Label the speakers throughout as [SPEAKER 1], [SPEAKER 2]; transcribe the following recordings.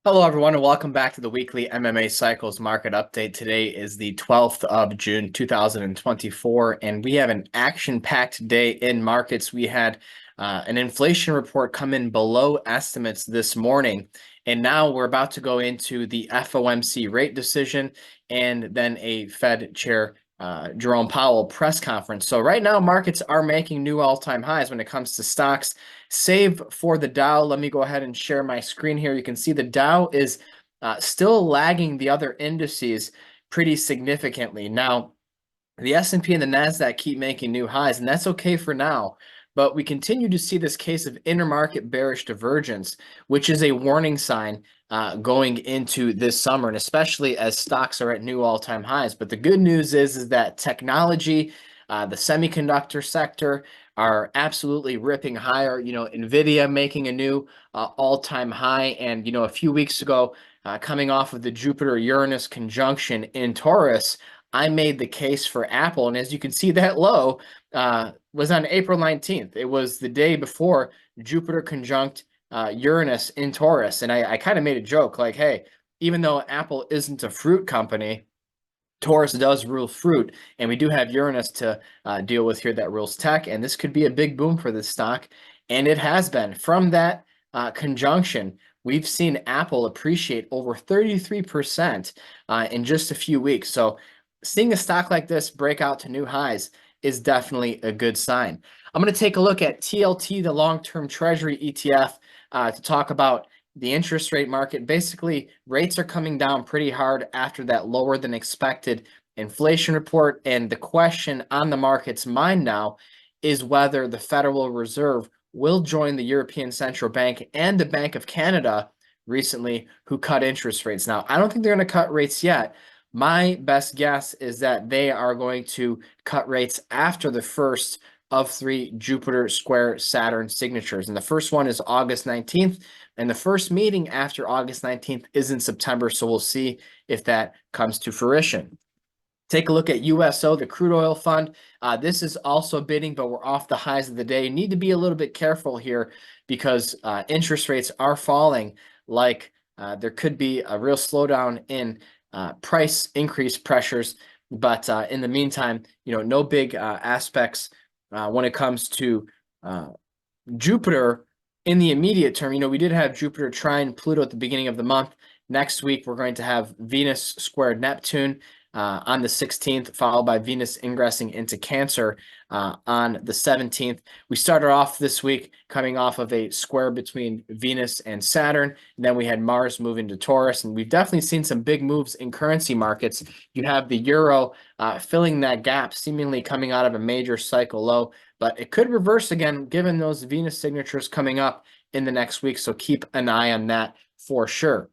[SPEAKER 1] Hello, everyone, and welcome back to the weekly MMA Cycles market update. Today is the 12th of June, 2024, and we have an action-packed day in markets. We had an inflation report come in below estimates this morning, and now we're about to go into the FOMC rate decision and then a Fed Chair Jerome Powell press conference. So right now, markets are making new all-time highs when it comes to stocks, save for the Dow. Let me go ahead and share my screen here. You can see the Dow is still lagging the other indices pretty significantly. Now, the S&P and the NASDAQ keep making new highs, and that's okay for now. But we continue to see this case of intermarket bearish divergence, which is a warning sign going into this summer, and especially as stocks are at new all-time highs. But the good news is that technology, the semiconductor sector are absolutely ripping higher. NVIDIA making a new all-time high, and a few weeks ago, coming off of the Jupiter-Uranus conjunction in Taurus, I made the case for Apple, and as you can see, that low was on April 19th. It was the day before Jupiter conjunct Uranus in Taurus, and I kind of made a joke like, hey, even though Apple isn't a fruit company, Taurus does rule fruit, and we do have Uranus to deal with here that rules tech, and this could be a big boom for this stock, and it has been. From that conjunction, we've seen Apple appreciate over 33% in just a few weeks. So seeing a stock like this break out to new highs is definitely a good sign. I'm going to take a look at TLT, the long-term treasury ETF, to talk about the interest rate market. Basically, rates are coming down pretty hard after that lower than expected inflation report. And the question on the market's mind now is whether the Federal Reserve will join the European Central Bank and the Bank of Canada recently, who cut interest rates. Now, I don't think they're going to cut rates yet. My best guess is that they are going to cut rates after the first of three Jupiter square Saturn signatures. And the first one is August 19th. And the first meeting after August 19th is in September. So we'll see if that comes to fruition. Take a look at USO, the crude oil fund. This is also bidding, but we're off the highs of the day. You need to be a little bit careful here because interest rates are falling. There could be a real slowdown in price increase pressures. But in the meantime, no big aspects when it comes to Jupiter in the immediate term. We did have Jupiter trine Pluto at the beginning of the month. Next week, we're going to have Venus squared Neptune on the 16th, followed by Venus ingressing into Cancer on the 17th. We started off this week coming off of a square between Venus and Saturn. And then we had Mars move into Taurus, and we've definitely seen some big moves in currency markets. You have the euro filling that gap, seemingly coming out of a major cycle low, but it could reverse again given those Venus signatures coming up in the next week. So keep an eye on that for sure.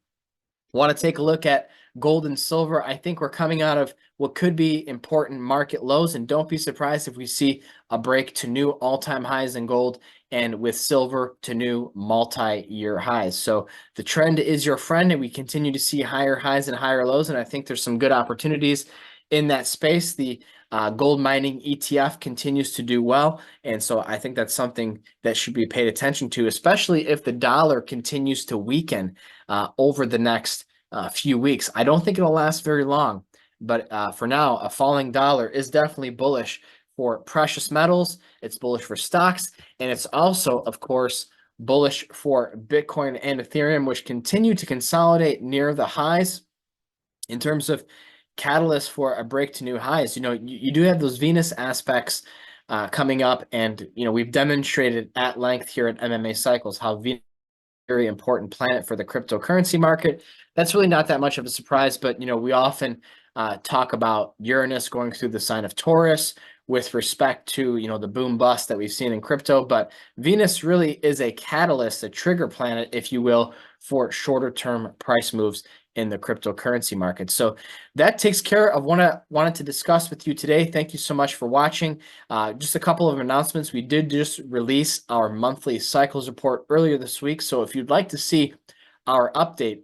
[SPEAKER 1] Want to take a look at gold and silver. I think we're coming out of what could be important market lows, and don't be surprised if we see a break to new all-time highs in gold and with silver to new multi-year highs. So the trend is your friend, and we continue to see higher highs and higher lows, and I think there's some good opportunities in that space. The gold mining ETF continues to do well, and so I think that's something that should be paid attention to, especially if the dollar continues to weaken over the next few weeks. I don't think it'll last very long, but for now, a falling dollar is definitely bullish for precious metals. It's bullish for stocks, and it's also, of course, bullish for Bitcoin and Ethereum, which continue to consolidate near the highs. In terms of catalyst for a break to new highs, you do have those Venus aspects coming up, and we've demonstrated at length here at MMA Cycles how Venus is a very important planet for the cryptocurrency market. That's really not that much of a surprise, but we often talk about Uranus going through the sign of Taurus with respect to the boom bust that we've seen in crypto. But Venus really is a catalyst, a trigger planet, if you will, for shorter term price moves in the cryptocurrency market. So that takes care of what I wanted to discuss with you today. Thank you so much for watching. Just a couple of announcements. We did just release our monthly cycles report earlier this week. So if you'd like to see our update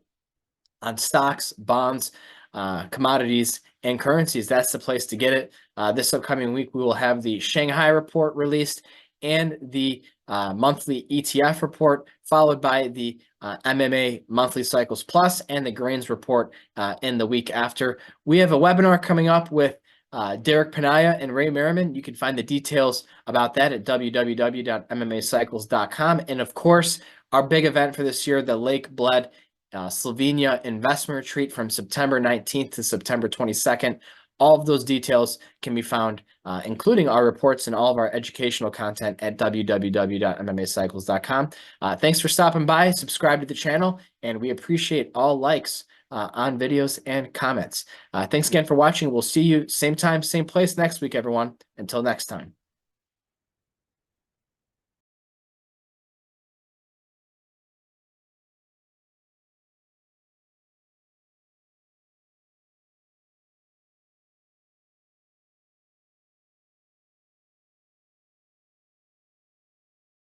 [SPEAKER 1] on stocks, bonds, commodities, and currencies, that's the place to get it. This upcoming week, we will have the Shanghai report released and the monthly ETF report, followed by the MMA Monthly Cycles Plus and the Grains report in the week after. We have a webinar coming up with Derek Panaya and Ray Merriman. You can find the details about that at www.mmacycles.com. And of course, our big event for this year, the Lake Bled Slovenia Investment Retreat from September 19th to September 22nd. All of those details can be found, including our reports and all of our educational content at www.mmacycles.com. Thanks for stopping by, subscribe to the channel, and we appreciate all likes on videos and comments. Thanks again for watching. We'll see you same time, same place next week, everyone. Until next time.